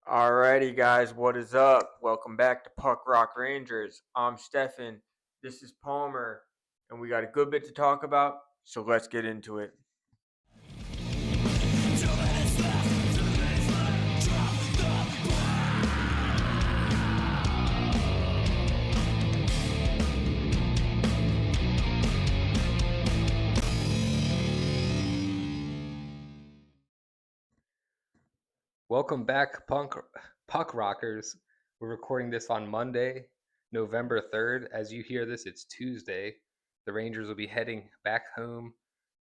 Alrighty, guys, what is up? Welcome back to Puck Rock Rangers. I'm Stefan. This is Palmer, and we got a good bit to talk about, so let's get into it. Welcome back, Puck Rockers. We're recording this on Monday, November 3rd. As you hear this, it's Tuesday. The Rangers will be heading back home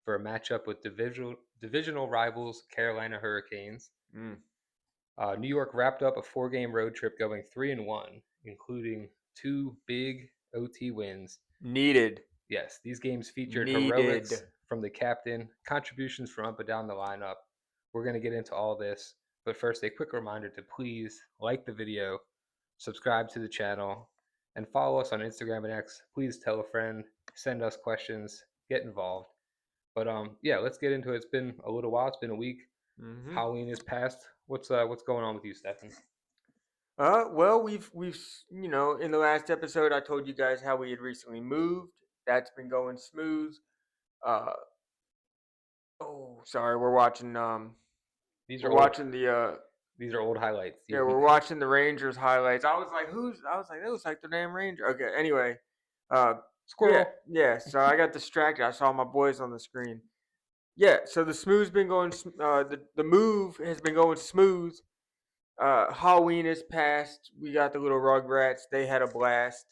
for a matchup with divisional rivals Carolina Hurricanes. New York wrapped up a 4-game road trip going 3-1, including 2 big OT wins. Needed. Yes, these games featured heroics from the captain, contributions from up and down the lineup. We're going to get into all this. But first, a quick reminder to please like the video, subscribe to the channel, and follow us on Instagram and X. Please tell a friend, send us questions, get involved. But yeah, let's get into it. It's been a little while. It's been a week. Halloween is past. What's going on with you, Stefan? Well, we've in the last episode I told you guys how we had recently moved. That's been going smooth. Sorry, we're watching These we're are watching these are old highlights. yeah, we're watching the Rangers highlights. I was like, that looks like the damn Ranger. Okay, anyway. Squirrel. Yeah. So I got distracted. I saw my boys on the screen. Yeah. So the smooth's been going. The move has been going smooth. Halloween is passed. We got the little Rugrats. They had a blast.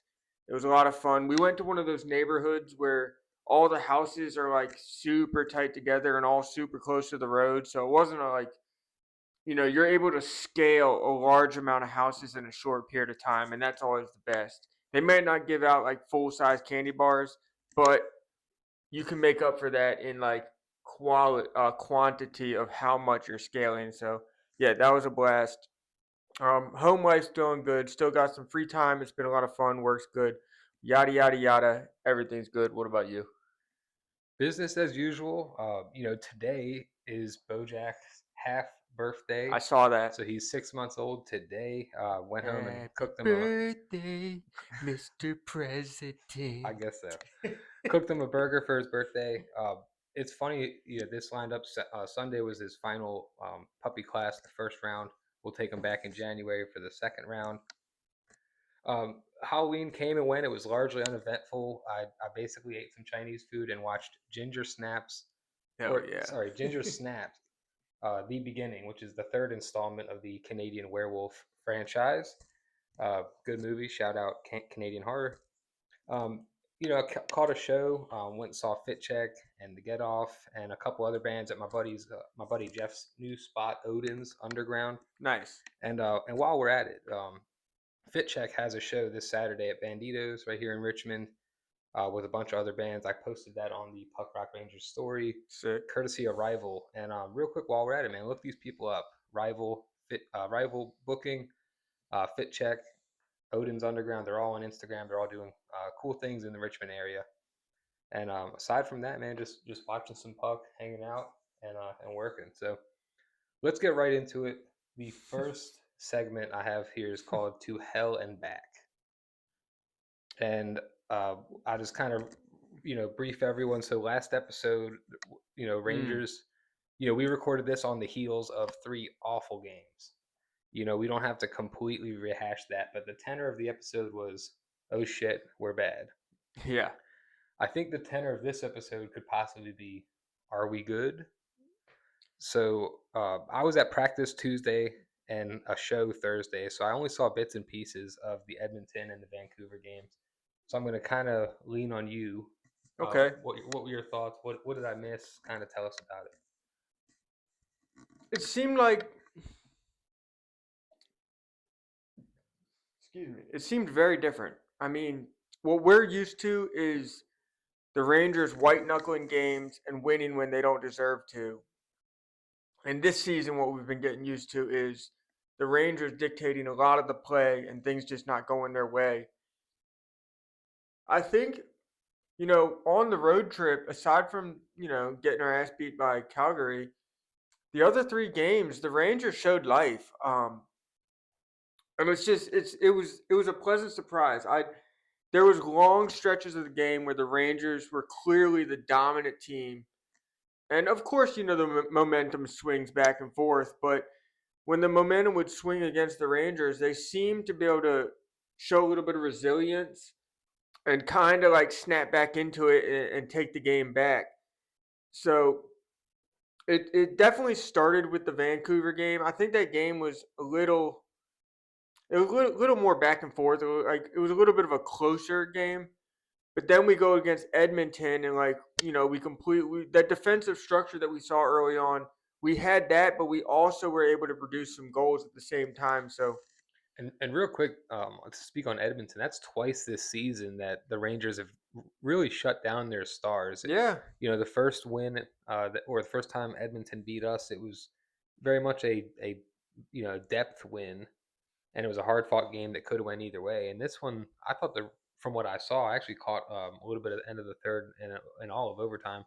It was a lot of fun. We went to one of those neighborhoods where all the houses are like super tight together and all super close to the road. So it wasn't you're able to scale a large amount of houses in a short period of time, and that's always the best. They may not give out like full size candy bars, but you can make up for that in like quantity of how much you're scaling. So yeah, that was a blast. Home life's doing good. Still got some free time. It's been a lot of fun. Works good. Yada yada yada. Everything's good. What about you? Business as usual. Today is Bojack's half birthday. I saw that. So he's 6 months old today. Went home and cooked him birthday, Mr. President. I guess so. Cooked him a burger for his birthday. It's funny, this lined up. Sunday was his final puppy class, the first round. We'll take him back in January for the second round. Halloween came and went. It was largely uneventful. I basically ate some Chinese food and watched Ginger Snaps. Ginger Snaps, The Beginning, which is the third installment of the Canadian werewolf franchise. Good movie. Shout out Canadian horror. Caught a show. Went and saw Fit Check and The Get Off and a couple other bands at my buddy Jeff's new spot, Odin's Underground. Nice. And while we're at it, Fit Check has a show this Saturday at Banditos right here in Richmond with a bunch of other bands. I posted that on the Puck Rock Rangers story. Sick. Courtesy of Rival. And real quick, while we're at it, man, look these people up. Rival Booking, Fit Check, Odin's Underground. They're all on Instagram. They're all doing cool things in the Richmond area. And aside from that, man, just watching some puck, hanging out, and working. So let's get right into it. The first segment I have here is called To Hell and Back. And I just kind of, brief everyone. So last episode, Rangers, we recorded this on the heels of 3 awful games. We don't have to completely rehash that, but the tenor of the episode was, oh shit, we're bad. Yeah. I think the tenor of this episode could possibly be, are we good? So I was at practice Tuesday and a show Thursday, so I only saw bits and pieces of the Edmonton and the Vancouver games. So I'm going to kind of lean on you. Okay. What were your thoughts? What did I miss? Kind of tell us about it. It seemed like, it seemed very different. I mean, what we're used to is the Rangers white knuckling games and winning when they don't deserve to. And this season, what we've been getting used to is the Rangers dictating a lot of the play and things just not going their way. I think, on the road trip, aside from, getting our ass beat by Calgary, the other 3 games, the Rangers showed life. And it was a pleasant surprise. There was long stretches of the game where the Rangers were clearly the dominant team, and of course, the momentum swings back and forth. But when the momentum would swing against the Rangers, they seemed to be able to show a little bit of resilience and kind of like snap back into it and take the game back. So it definitely started with the Vancouver game. I think that game was a little more back and forth. It was a little bit of a closer game. But then we go against Edmonton and we completely that defensive structure that we saw early on. We had that, but we also were able to produce some goals at the same time. So And real quick, to speak on Edmonton, that's twice this season that the Rangers have really shut down their stars. yeah, The first win, or the first time Edmonton beat us, it was very much a depth win, and it was a hard fought game that could have went either way. And this one, I thought from what I saw, I actually caught a little bit at the end of the third and all of overtime,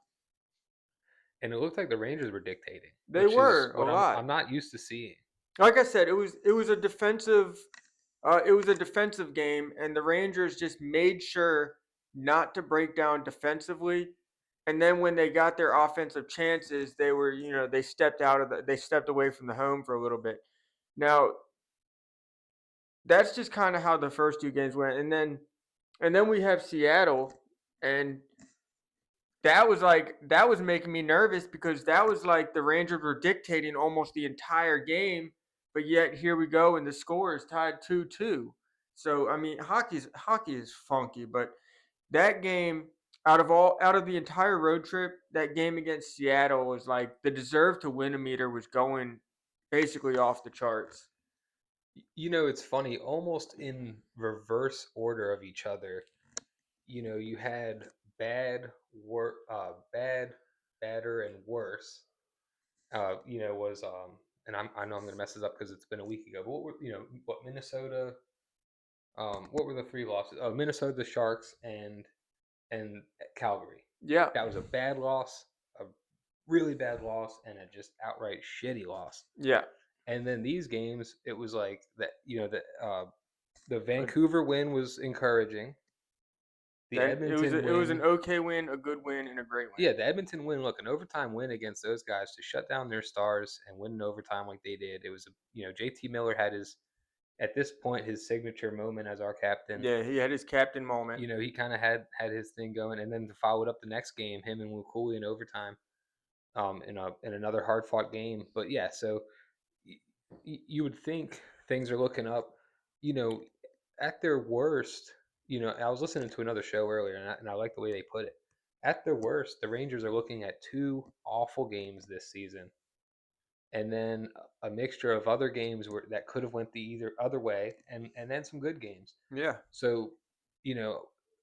and it looked like the Rangers were dictating, they which is were a what I'm lot. not used to seeing. Like I said, it was a defensive game, and the Rangers just made sure not to break down defensively. And then when they got their offensive chances, they stepped away from the home for a little bit. Now, that's just kind of how the first two games went. And then we have Seattle, and that was making me nervous because that was like the Rangers were dictating almost the entire game, but yet here we go and the score is tied 2-2. So I mean, hockey is funky, but that game out of the entire road trip, that game against Seattle was like the deserve to win a meter was going basically off the charts. It's funny, almost in reverse order of each other. You had bad, badder, and worse. Was and I know I'm gonna mess this up because it's been a week ago. But what Minnesota? What were the three losses? Oh, Minnesota, the Sharks, and Calgary. Yeah, That was a bad loss, a really bad loss, and a just outright shitty loss. yeah. And then these games, it was like that. The Uh, Vancouver win was encouraging. The Then it was Edmonton it was an win, okay win, a good win, and a great win. yeah, the Edmonton win. Look, an overtime win against those guys to shut down their stars and win in overtime like they did. It was, JT Miller had at this point, his signature moment as our captain. Yeah, he had his captain moment. He kind of had his thing going, and then to follow it up the next game, him and Cuylle in overtime, in another hard fought game. But yeah, so you would think things are looking up. You know, at their worst, I was listening to another show earlier, and I like the way they put it. At their worst, the Rangers are looking at two awful games this season, and then a mixture of other games that could have went the either other way, and then some good games. Yeah, So,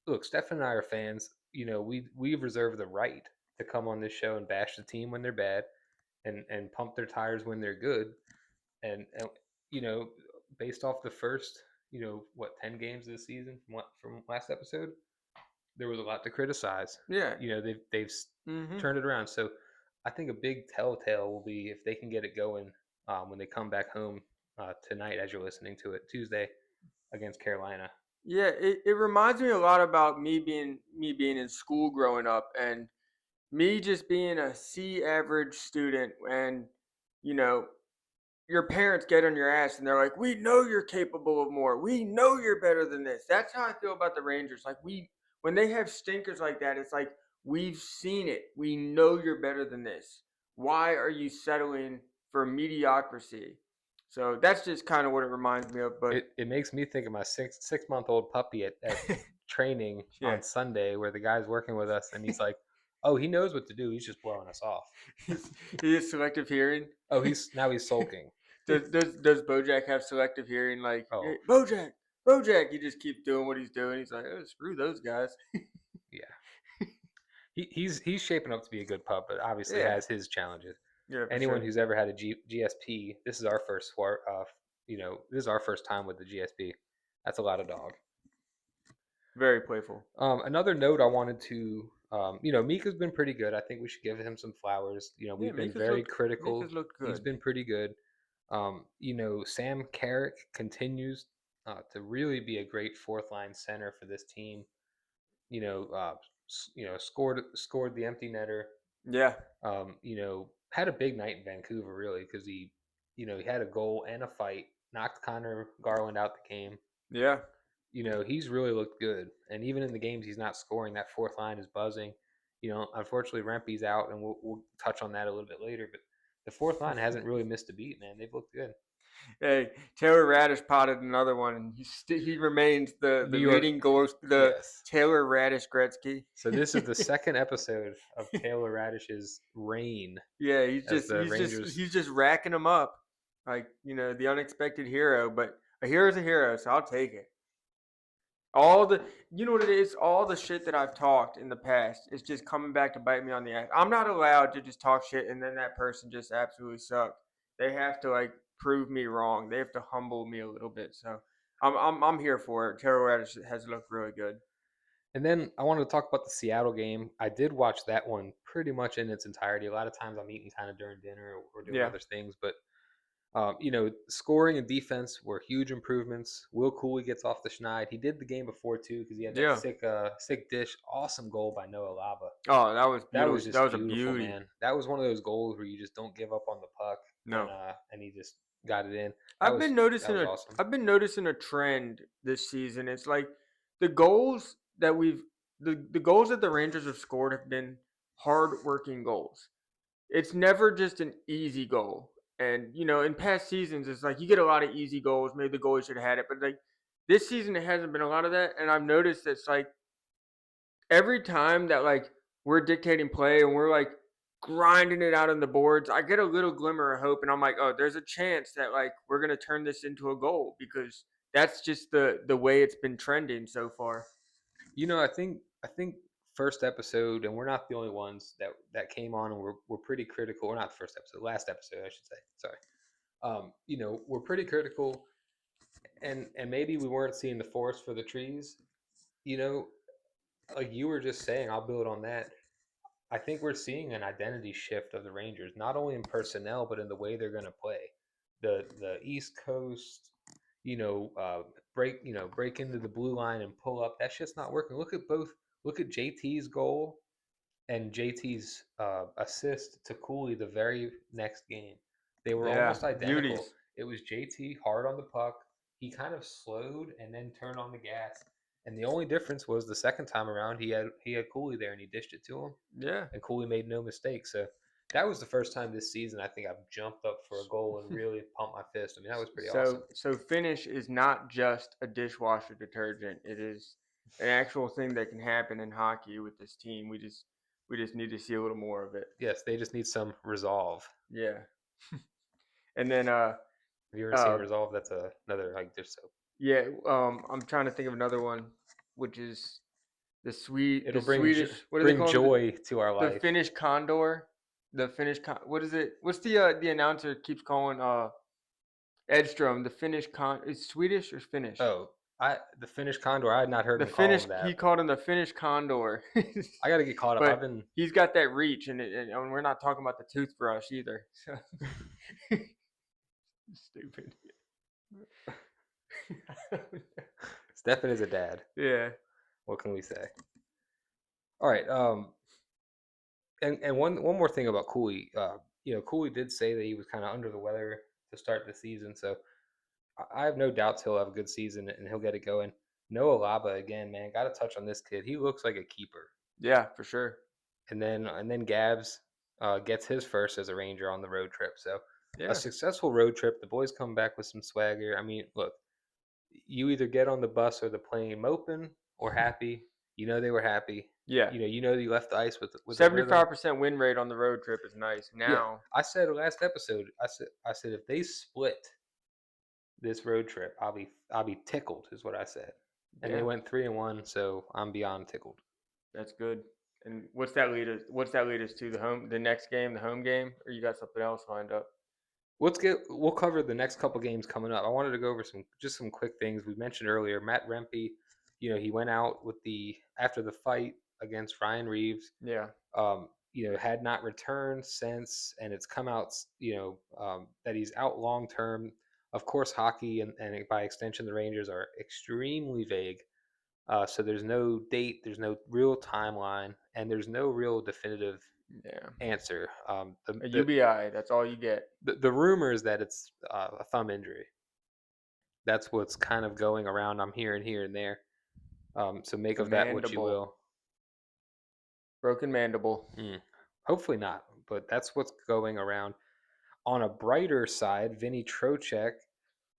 look, Stefan and I are fans. We've reserved the right to come on this show and bash the team when they're bad, and pump their tires when they're good. And you know, based off the first, 10 games this season from last episode, there was a lot to criticize. yeah. They've Hmm. turned it around. So I think a big telltale will be if they can get it going when they come back home tonight, as you're listening to it, Tuesday against Carolina. Yeah, it reminds me a lot about me being in school growing up and me just being a C average student and you know your parents get on your ass and they're like, "We know you're capable of more. We know you're better than this." That's how I feel about the Rangers. Like when they have stinkers like that, it's like we've seen it. We know you're better than this. Why are you settling for mediocrity? So that's just kind of what it reminds me of. But It makes me think of my six month old puppy at training yeah, on Sunday, where the guy's working with us, and he's like, "Oh, he knows what to do. He's just blowing us off." he has selective hearing. Oh, he's sulking. Does Bojack have selective hearing? Like, Oh, hey, Bojack, he just keeps doing what he's doing. He's like, oh, screw those guys. yeah. He's shaping up to be a good pup, but obviously Yeah, has his challenges. yeah, for Anyone sure. who's ever had a GSP, this is our first this is our first time with the GSP. That's a lot of dog. Very playful. Another note I wanted to, Mika's been pretty good. I think we should give him some flowers. Yeah, We've been very Mika's critical. looked He's good. been pretty good. Sam Carrick continues to really be a great fourth line center for this team. Scored the empty netter. Yeah. Had a big night in Vancouver really because he had a goal and a fight, knocked Connor Garland out the game. Yeah. He's really looked good, and even in the games he's not scoring, that fourth line is buzzing. Unfortunately Rempe's out, and we'll touch on that a little bit later. But the fourth line hasn't really missed a beat, man. They've looked good. Hey, Taylor Radish potted another one, and he remains the New York, leading goal, the yes. Taylor Radish Gretzky. So this is the second episode of Taylor Radish's reign. Yeah, Rangers. he's just racking them up, like the unexpected hero. But a hero's a hero, so I'll take it. All the what it is, all the shit that I've talked in the past is just coming back to bite me on the ass. I'm not allowed to just talk shit and then that person just absolutely sucked. They have to like prove me wrong. They have to humble me a little bit. So I'm here for it. Taylor Radish has looked really good. And then I wanted to talk about the Seattle game. I did watch that one pretty much in its entirety. A lot of times I'm eating kind of during dinner or doing other things, but scoring and defense were huge improvements. Will Cuylle gets off the schneid. He did the game before too because he had that sick dish. Awesome goal by Noah Laba. Oh, that was beautiful. That was a beautiful, man. That was one of those goals where you just don't give up on the puck. No, and he just got it in. I've been noticing a trend this season. It's like the goals that the goals that the Rangers have scored have been hard-working goals. It's never just an easy goal. And in past seasons, it's like you get a lot of easy goals. Maybe the goalie should have had it, but like this season, it hasn't been a lot of that. And I've noticed it's like every time that like we're dictating play and we're like grinding it out on the boards, I get a little glimmer of hope, and I'm like, oh, there's a chance that like we're gonna turn this into a goal because that's just the way it's been trending so far. I think first episode, and we're not the only ones that came on and we're pretty critical. Or not the first episode, last episode, I should say. Sorry. We're pretty critical, and maybe we weren't seeing the forest for the trees. Like you were just saying, I'll build on that. I think we're seeing an identity shift of the Rangers, not only in personnel but in the way they're going to play. The East Coast, break into the blue line and pull up. That shit's not working. Look at JT's goal and JT's assist to Cuylle the very next game. They were almost identical. Beauties. It was JT hard on the puck. He kind of slowed and then turned on the gas. And the only difference was the second time around he had Cuylle there and he dished it to him. Yeah. And Cuylle made no mistake. So that was the first time this season I think I've jumped up for a goal and really pumped my fist. I mean, that was pretty awesome. So Finish is not just a dishwasher detergent. It is an actual thing that can happen in hockey with this team. We just need to see a little more of it. Yes, they just need some resolve. Yeah. And then have you ever seen Resolve? That's another like dish soap. Yeah, I'm trying to think of another one, which is the Swedish. What do they call joy to our life. The Finnish Condor. What is it? What's the announcer keeps calling Edstrom? The Finnish is Swedish or Finnish? Oh, the Finnish Condor. I had not heard him call him that. He called him the Finnish Condor. I got to get caught up. But he's got that reach, and we're not talking about the toothbrush either. So. Stupid. Stefan is a dad. Yeah. What can we say? All right. And one more thing about Cuylle. Cuylle did say that he was kind of under the weather to start the season, so I have no doubts he'll have a good season and he'll get it going. Noah Laba again, man, got to touch on this kid. He looks like a keeper. Yeah, for sure. And then Gabs gets his first as a Ranger on the road trip. So a successful road trip. The boys come back with some swagger. I mean, look, you either get on the bus or the plane moping or happy. They were happy. Yeah. You left the ice with 75% win rate on the road trip is nice. Now, yeah. I said last episode, I said if they split this road trip, I'll be tickled, is what I said. And they went 3-1, so I'm beyond tickled. That's good. And what's that lead us to? The next game, the home game, or you got something else lined up? We'll cover the next couple games coming up. I wanted to go over some quick things. We mentioned earlier, Matt Rempe, he went out after the fight against Ryan Reeves. Yeah. had not returned since, and it's come out, that he's out long term. Of course, hockey and by extension the Rangers are extremely vague. So there's no date, there's no real timeline, and there's no real definitive answer. A UBI, that's all you get. The rumor is that it's a thumb injury. That's what's kind of going around. I'm hearing here and there. So make of that what you will. Broken mandible. Hopefully not, but that's what's going around. On a brighter side, Vinny Trocheck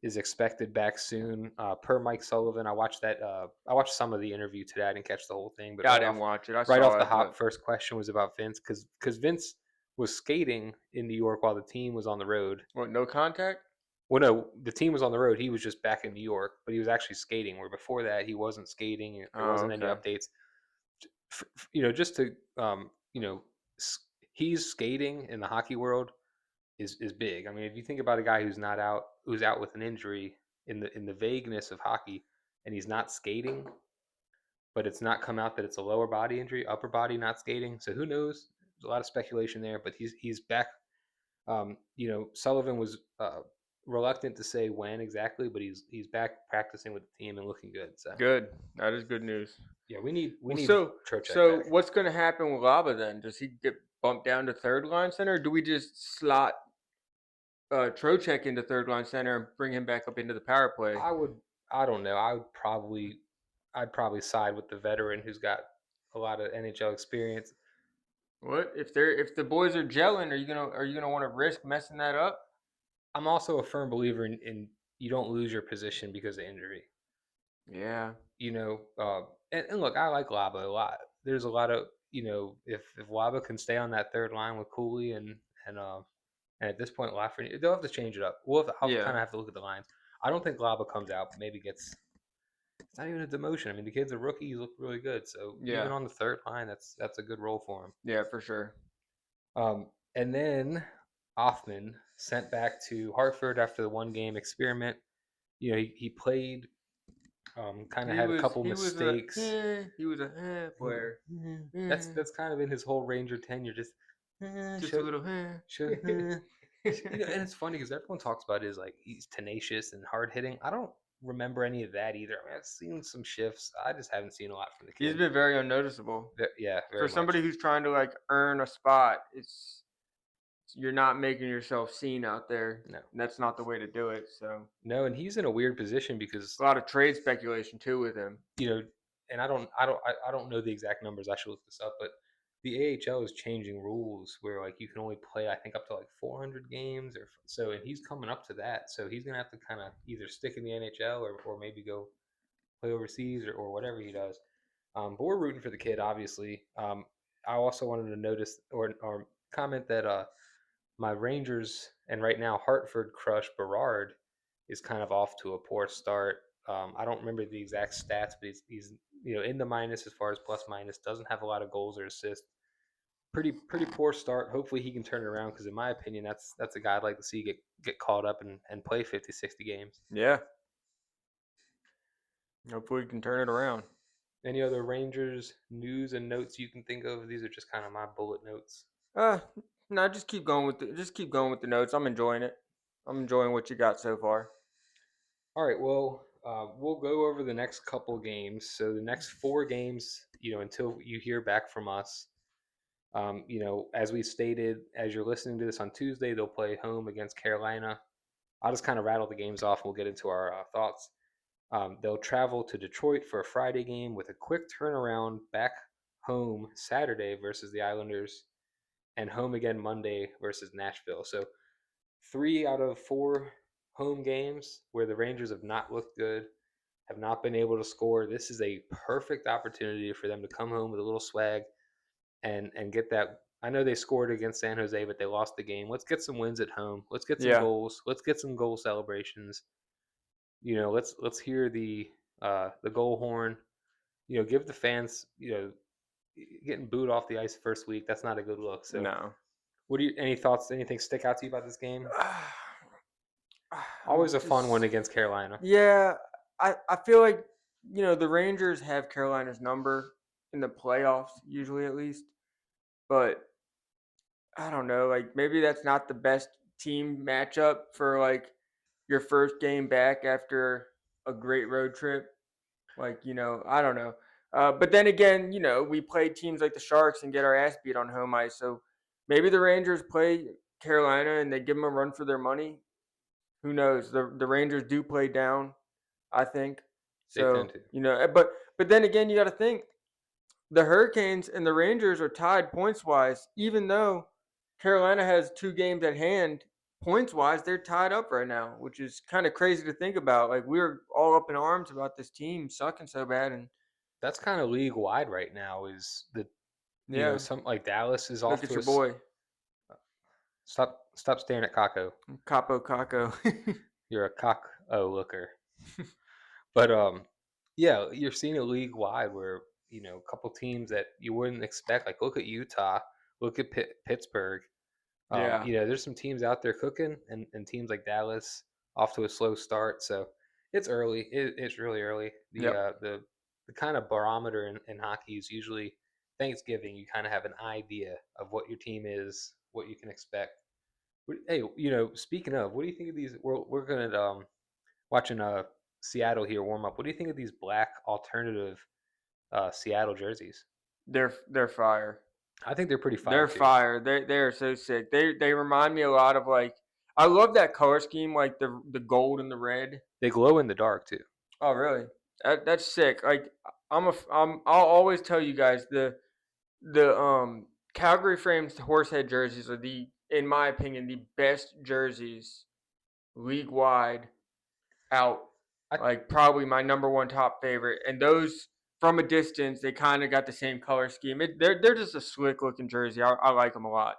is expected back soon. Per Mike Sullivan, I watched that. I watched some of the interview today. I didn't catch the whole thing, but I didn't watch it. Right off the hop, first question was about Vince because Vince was skating in New York while the team was on the road. What? No contact? Well, no, the team was on the road. He was just back in New York, but he was actually skating. Where before that, he wasn't skating. There wasn't any updates. Just to he's skating in the hockey world is big. I mean, if you think about a guy who's out with an injury in the vagueness of hockey, and he's not skating, but it's not come out that it's a lower body injury, upper body not skating. So who knows? There's a lot of speculation there, but he's back. Sullivan was reluctant to say when exactly, but he's back practicing with the team and looking good. So good. That is good news. Yeah, we need Trocheck back. What's going to happen with Laba then? Does he get bumped down to third line center, or do we just slot Trocheck into third line center and bring him back up into the power play? I don't know. I'd probably side with the veteran who's got a lot of NHL experience. What if the boys are gelling? Are you gonna want to risk messing that up? I'm also a firm believer in you don't lose your position because of injury. Yeah. And look, I like Laba a lot. There's a lot of if Laba can stay on that third line with Cuylle and at this point Laffy, they'll have to change it up. I'll kind of have to look at the lines. I don't think Laba comes out, but maybe gets. It's not even a demotion. I mean, the kid's a rookie. He looked really good. So even on the third line, that's a good role for him. Yeah, for sure. And then Hoffman sent back to Hartford after the 1-game experiment. He played. Kind of had a couple mistakes. He was a player. That's kind of in his whole Ranger tenure. Just a little. And it's funny because everyone talks about it as like he's tenacious and hard hitting. I don't remember any of that either. I mean, I've seen some shifts. I just haven't seen a lot from the kid. He's been very unnoticeable. Yeah, for somebody who's trying to like earn a spot, you're not making yourself seen out there. No, that's not the way to do it. So no, and he's in a weird position because a lot of trade speculation too with him. And I don't know the exact numbers. I should look this up, but the AHL is changing rules where like you can only play I think up to like 400 games or so, and he's coming up to that. So he's gonna have to kind of either stick in the NHL or maybe go play overseas or whatever he does. But we're rooting for the kid, obviously. I also wanted to notice or comment that my Rangers and right now Hartford crush Berard is kind of off to a poor start. I don't remember the exact stats, but he's in the minus as far as plus minus. Doesn't have a lot of goals or assists. Pretty poor start. Hopefully he can turn it around because in my opinion that's a guy I'd like to see get caught up and play 50, 60 games. Yeah. Hopefully we can turn it around. Any other Rangers news and notes you can think of? These are just kind of my bullet notes. No, just keep going with the notes. I'm enjoying it. I'm enjoying what you got so far. All right, well, we'll go over the next couple games. So the next 4 games, until you hear back from us. As we stated, as you're listening to this on Tuesday, they'll play home against Carolina. I'll just kind of rattle the games off and we'll get into our thoughts. They'll travel to Detroit for a Friday game with a quick turnaround back home Saturday versus the Islanders and home again Monday versus Nashville. So 3 out of 4 home games where the Rangers have not looked good, have not been able to score. This is a perfect opportunity for them to come home with a little swag and get that. I know they scored against San Jose, but they lost the game. Let's get some wins at home. Let's get some goals. Let's get some goal celebrations. Let's hear the goal horn. Give the fans, getting booed off the ice first week. That's not a good look. So no. Any thoughts? Anything stick out to you about this game? Always a fun one against Carolina. Yeah, I feel like the Rangers have Carolina's number in the playoffs usually, at least. But I don't know, like maybe that's not the best team matchup for like your first game back after a great road trip. Like, I don't know. But then again, we play teams like the Sharks and get our ass beat on home ice. So maybe the Rangers play Carolina and they give them a run for their money. Who knows? The Rangers do play down, I think. They tend So, to. but then again, you got to think the Hurricanes and the Rangers are tied points wise, even though Carolina has 2 games at hand. Points wise, they're tied up right now, which is kind of crazy to think about. Like we were all up in arms about this team sucking so bad, and That's kind of league wide right now. Is that yeah, some like Dallas is look off at to your boy stop staring at Kako. Capo Caco. You're a cock looker. But yeah, you're seeing a league wide where a couple teams that you wouldn't expect. Like look at Utah, look at Pittsburgh. Yeah, There's some teams out there cooking, and teams like Dallas off to a slow start. So it's early. It's really early. yep. The kind of barometer in hockey is usually Thanksgiving. You kind of have an idea of what your team is, what you can expect. Hey, speaking of, what do you think of these? We're gonna watching Seattle here warm up. What do you think of these black alternative Seattle jerseys? They're fire. I think they're pretty fire They're too. fire. They're so sick. They remind me a lot of like I love that color scheme, like the gold and the red. They glow in the dark too. Oh, really? That's sick. Like I'll always tell you guys the Calgary Frames horsehead jerseys are in my opinion, the best jerseys league wide out. I Like probably my number one top favorite. And those from a distance, they kind of got the same color scheme. They're just a slick looking jersey. I like them a lot.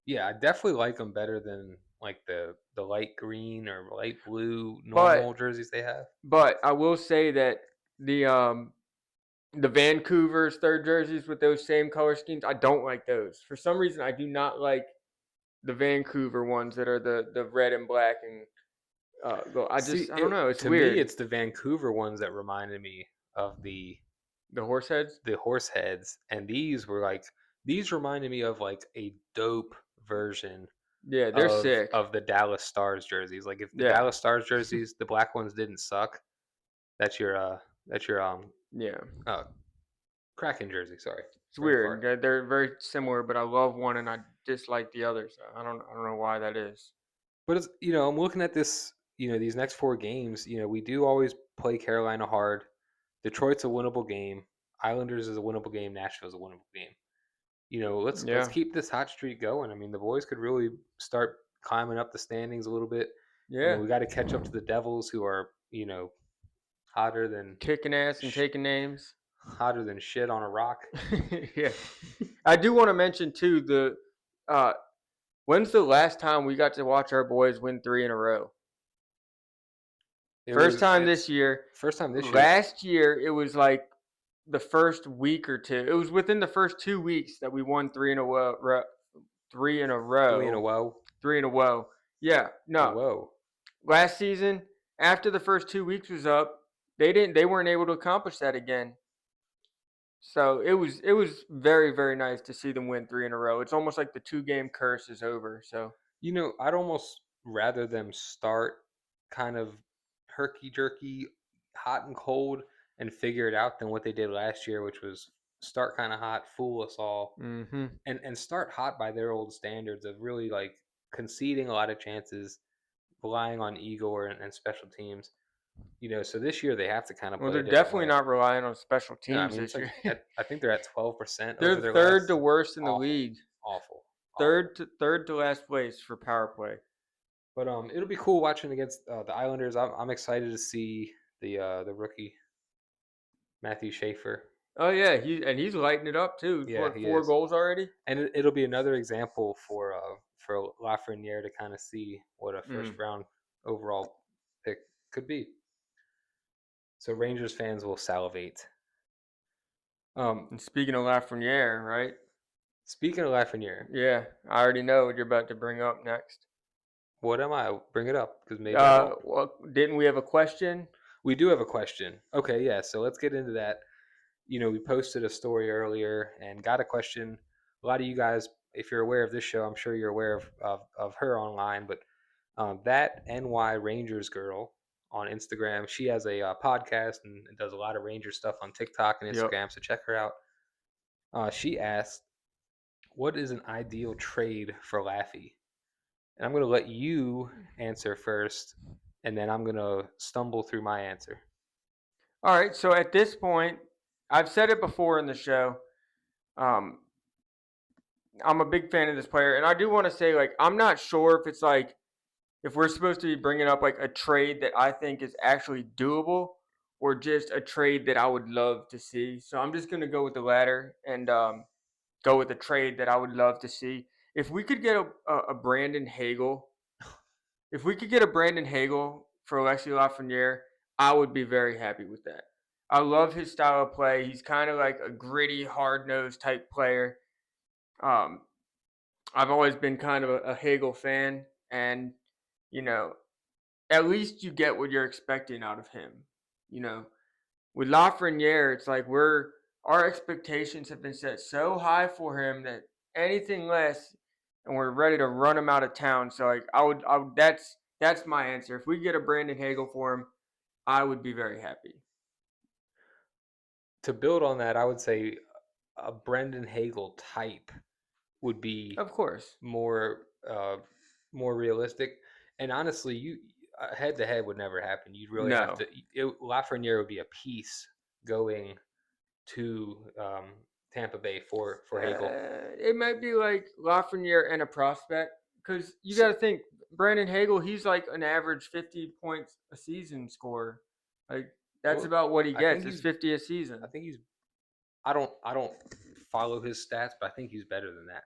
Yeah, I definitely like them better than like the light green or light blue But normal jerseys they have. but I will say that the Vancouver's third jerseys with those same color schemes, I don't like those. For some reason, I do not like the Vancouver ones that are the red and black and See, I don't know. It's to me, weird. it's the Vancouver ones that reminded me of The horse heads. the horse heads, and these reminded me of like a dope version Yeah, they're sick. of the Dallas Stars jerseys. Like if the Yeah, Dallas Stars jerseys, the black ones didn't suck, that's your yeah. uh Kraken jersey. Sorry, It's brain weird. fart. They're very similar, but I love one and I dislike the other. So I don't know why that is. But it's I'm looking at this. These next 4 games. We do always play Carolina hard. Detroit's a winnable game. Islanders is a winnable game. Nashville's a winnable game. Let's Yeah, keep this hot streak going. I mean, the boys could really start climbing up the standings a little bit. yeah. We got to catch up to the Devils, who are hotter than Kicking ass and sh- taking names. hotter than shit on a rock. Yeah. I do want to mention too uh when's the last time we got to watch our boys win 3 in a row? First time this It's year. first time this year. Last year it was like the first week or two. It was within the first 2 weeks that we won 3 in a row. 3 in a row. 3 in a row. 3 in a row. Yeah, no. Whoa. Last season, after the first 2 weeks was up, they weren't able to accomplish that again. So it was very very nice to see them win 3 in a row. It's almost like the 2 game curse is over. So I'd almost rather them start kind of herky jerky, hot and cold, and figure it out than what they did last year, which was start kind of hot, fool us all, and start hot by their old standards of really like conceding a lot of chances, relying on ego and special teams. So this year they have to kind of well, play they're a different definitely way. not relying on special No, I teams mean it's this like year. I think they're at 12% over They're their third to last. worst in the Awful, league. awful, awful. Third to last place for power play. But it'll be cool watching against the Islanders. I'm excited to see the rookie Matthew Schaefer. Oh yeah, he's lighting it up too. Yeah, What, he four is, goals already? and it'll be another example for Lafreniere to kind of see what a first Mm. round overall pick could be. So Rangers fans will salivate. And speaking of Lafreniere, right? Speaking of Lafreniere, Yeah, I already know what you're about to bring up next. what am I? Bring it up because maybe I won't. Well, didn't we have a question? We do have a question. Okay, yeah. So let's get into that. We posted a story earlier and got a question. A lot of you guys if you're aware of this show, I'm sure you're aware of her online. But that NY Rangers girl on Instagram, she has a podcast and does a lot of Ranger stuff on TikTok and Yep. Instagram. So check her out. She asked, "What is an ideal trade for Laffy?" And I'm going to let you answer first, and then I'm going to stumble through my answer. All right. So at this point, I've said it before in the show. Um, I'm a big fan of this player, and I do want to say, like, I'm not sure if it's like if we're supposed to be bringing up like a trade that I think is actually doable, or just a trade that I would love to see. So I'm just gonna go with the latter and go with a trade that I would love to see. If we could get a Brandon Hagel, if we could get a Brandon Hagel for Alexi Lafreniere, I would be very happy with that. I love his style of play. He's kind of like a gritty, hard nosed type player. Um, I've always been kind of a Hagel fan, and you know, at least you get what you're expecting out of him. You know, with Lafreniere, it's like our expectations have been set so high for him that anything less, and we're ready to run him out of town. So like I would that's my answer. If we get a Brandon Hagel for him, I would be very happy. To build on that, I would say a Brendan Hagel type would be Of course. more more realistic. And honestly, you head to head would never happen. You'd really have No. to. Lafreniere would be a piece going to Tampa Bay for Hagel. It might be like Lafreniere and a prospect because you So, got to think Brandon Hagel. He's like an average 50 points a season scorer. Like that's well, about what he I think gets. It's he's. 50 a season. I think he's. I don't follow his stats, but I think he's better than that.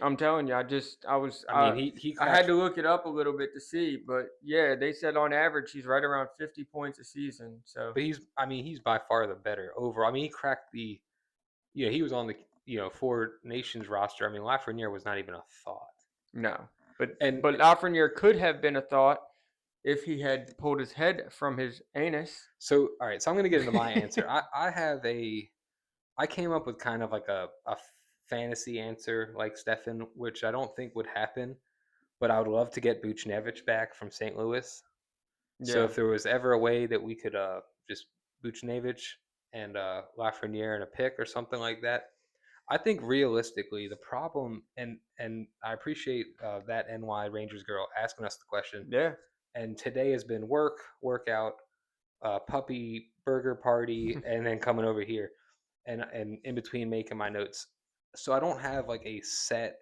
I'm telling you, I mean, he I had cracks. to look it up a little bit to see, but yeah, they said on average he's right around 50 points a season. So But he's by far the better overall. I mean, he cracked the. Yeah, he was on the Four Nations roster. I mean, Lafreniere was not even a thought. no, but And Lafreniere could have been a thought if he had pulled his head from his anus. so, all right, so I'm going to get into my answer. I came up with kind of like a fantasy answer like Stefan, which I don't think would happen, but I would love to get Buchnevich back from St. Louis. So Yeah, if there was ever a way that we could just Buchnevich and Lafreniere in a pick or something like that, I think realistically the problem, and I appreciate that NY Rangers girl asking us the question. yeah. And today has been workout, puppy, burger party, and then coming over here, and in between making my notes. So I don't have like a set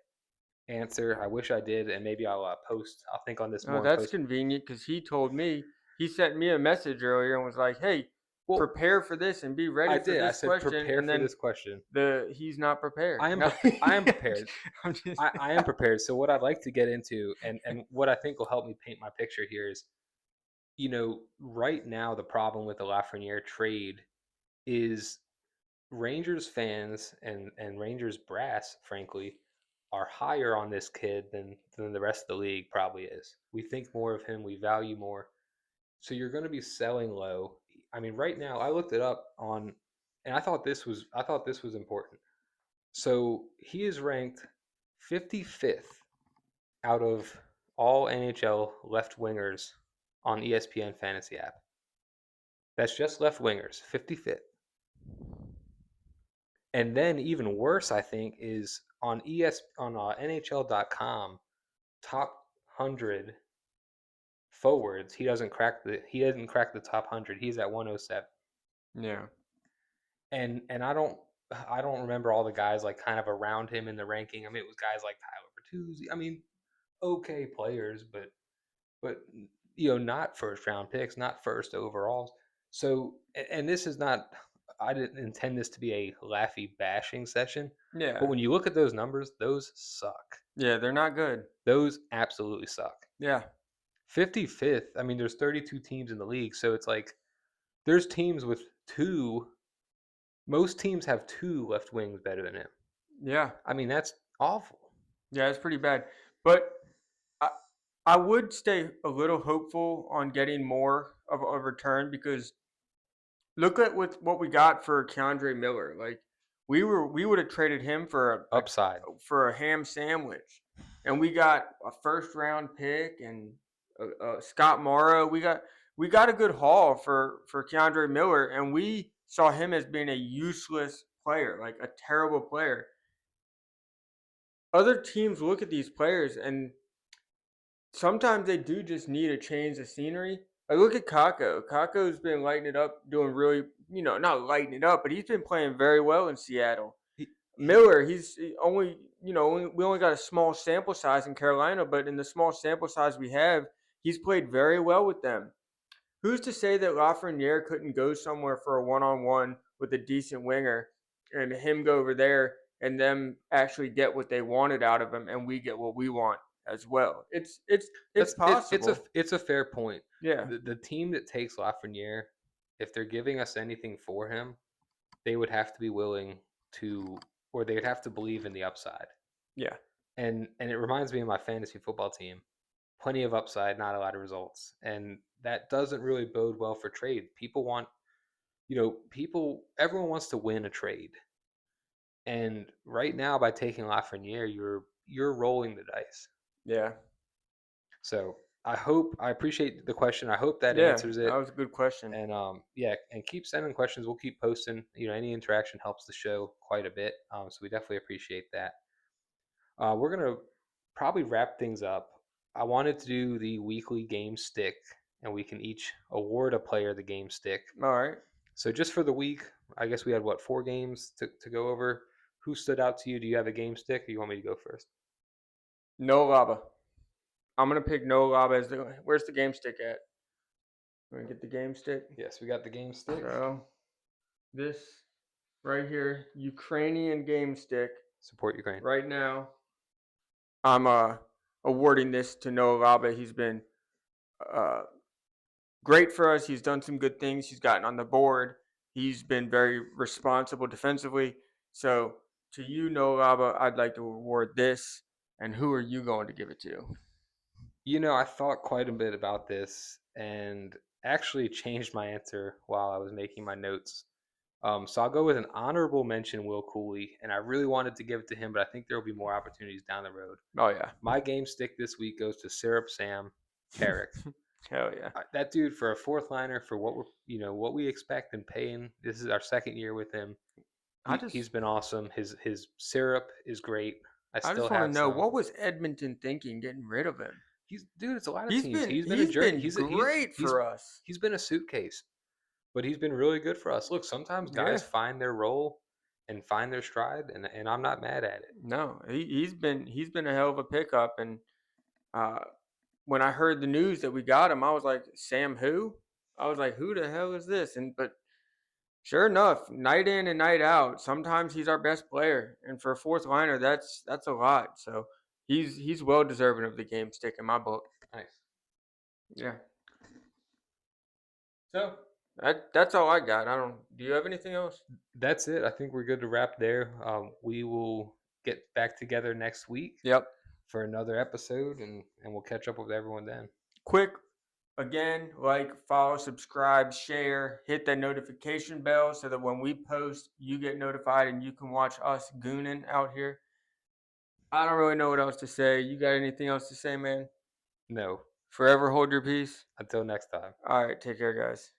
answer. I wish I did, and maybe I'll post. I'll think on this Oh, more and that's post. convenient because he sent me a message earlier and was like, "Hey, Well, prepare for this and be ready I for did. I this said question." prepare And for then this question. he's not prepared. I am No. I am prepared. I'm just I am prepared. So what I'd like to get into, and what I think will help me paint my picture here is, right now the problem with the Lafreniere trade is Rangers fans and Rangers brass, frankly, are higher on this kid than the rest of the league probably is. We think more of him, we value more. So you're going to be selling low. I mean, right now I looked it up on, and I thought this was important. So he is ranked 55th out of all NHL left wingers on ESPN Fantasy app. That's just left wingers, 55th. And then even worse, I think, is on NHL.com, top 100 forwards. He doesn't crack the top 100. He's at 107. yeah. And I don't remember all the guys like kind of around him in the ranking. I mean, it was guys like Tyler Bertuzzi. I mean, okay players, but not first round picks, not first overalls. So, and this is not. I didn't intend this to be a Laffy bashing session, but Yeah. when you look at those numbers, those suck. Yeah, they're not good. Those absolutely suck. Yeah. 55th. I mean, there's 32 teams in the league, so it's like there's teams with two. Most teams have two left wings better than him. Yeah. I mean, that's awful. Yeah, it's pretty bad. But I I would stay a little hopeful on getting more of a return because look at what we got for Keandre Miller. Like we would have traded him for Upside. a ham sandwich, and we got a first round pick and Scott Morrow. We got a good haul for Keandre Miller, and we saw him as being a useless player, like a terrible player. Other teams look at these players, and sometimes they do just need a change of scenery. Like look at Kako. Kako's been lighting it up, doing really, not lighting it up, but he's been playing very well in Seattle. Miller, he's only, we only got a small sample size in Carolina, but in the small sample size we have, he's played very well with them. Who's to say that Lafreniere couldn't go somewhere for a one-on-one with a decent winger and him go over there and them actually get what they wanted out of him and we get what we want as well? It's possible. It's a fair point. Yeah. The team that takes Lafreniere, if they're giving us anything for him, they would have to be willing to, or they would have to believe in the upside. Yeah. And it reminds me of my fantasy football team. Plenty of upside, not a lot of results. And that doesn't really bode well for trade. People want, everyone wants to win a trade. And right now, by taking Lafreniere, you're rolling the dice. Yeah. So I appreciate the question. I hope that answers it. That was a good question. And and keep sending questions. We'll keep posting. Any interaction helps the show quite a bit. So we definitely appreciate that. We're gonna probably wrap things up. I wanted to do the weekly game stick, and we can each award a player the game stick. All right. So just for the week, I guess we had 4 games to go over. Who stood out to you? Do you have a game stick, or you want me to go first? No Laba. I'm gonna pick no Laba as where's the game stick at? We're gonna get the game stick. Yes, we got the game stick. So this right here, Ukrainian game stick. Support Ukraine. Right now, I'm awarding this to Noah Laba. He's been great for us. He's done some good things. He's gotten on the board. He's been very responsible defensively. So to you, Noah Laba, I'd like to award this. And who are you going to give it to? I thought quite a bit about this and actually changed my answer while I was making my notes. So I'll go with an honorable mention, Will Cuylle, and I really wanted to give it to him, but I think there will be more opportunities down the road. Oh yeah. My game stick this week goes to Syrup Sam Carrick. Hell yeah. That dude, for a fourth liner, for what we expect and paying. This is our second year with him. He's been awesome. His syrup is great. I just want to know, what was Edmonton thinking getting rid of him? It's a lot of teams. He's been a jerk. He's great for us. He's been a suitcase, but he's been really good for us. Look, sometimes guys find their role and find their stride, and I'm not mad at it. No, he's been a hell of a pickup. And when I heard the news that we got him, I was like, Sam who? I was like, who the hell is this? But sure enough, night in and night out, sometimes he's our best player. And for a fourth liner, that's a lot. So he's well deserving of the game stick in my book. Nice. Yeah. So that's all I got. Do you have anything else? That's it. I think we're good to wrap there. We will get back together next week. Yep. For another episode, and we'll catch up with everyone then. Quick, again, follow, subscribe, share, hit that notification bell so that when we post, you get notified and you can watch us gooning out here. I don't really know what else to say. You got anything else to say, man? No. Forever hold your peace. Until next time. All right, take care, guys.